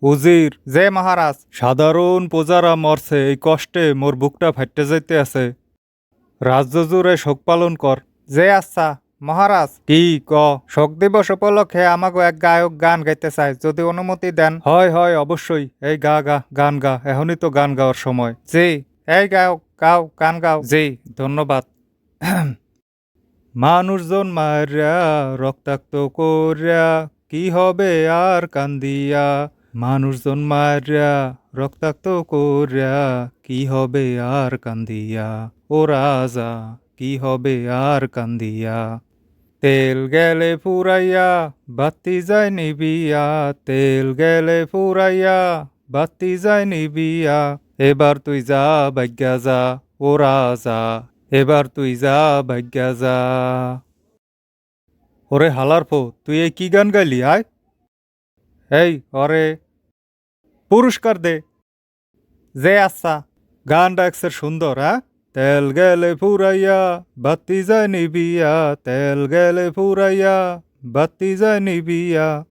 উজির, যে মহারাজ, সাধারণ প্রজারা মরছে, এই কষ্টে মোর বুকটা ফাইটে যাইতে আছে। রাজ্য জুড়ে শোক পালন কর। যে আচ্ছা মহারাজ, কি ক? শোক দিবস উপলক্ষে আমাকে এক গায়ক গান গাইতে চায়, যদি অনুমতি দেন। হয় হয়, অবশ্যই। এই গা গা, গান গা, এখনই তো গান গাওয়ার সময়। জি, এই গায়ক গাও, গান গাও। জি, ধন্যবাদ। মানুষজন মাররা, রক্তাক্ত কইরা, কি হবে আর কান্দিয়া? মানুষজন মাররা, রক্তাক্ত কইরা, কি হবে আর কান্দিয়া? ও রাজা, কি হবে আর কান্দিয়া? তেল গেলে ফুরাইয়া, বাতি যায় নিবিয়া। তেল গেলে ফুরাইয়া, বাতি যায় নিবিয়া। এবার তুই যা, ভাগ্যা যা, ও রাজা, এবার তুই যা, ভাগ্যা যা। ওরে হালার পো, তুই এই কি গান গাইলি আয়? এই ওরে পুরস্কার দে। যে আচ্ছা, গানটা একসের সুন্দর, হ্যাঁ? তেল গেলে ফুরাইয়া, বাতি যায় নিবিয়া। তেল গেলে ফুরাইয়া, বাতি যায় নিবিয়া।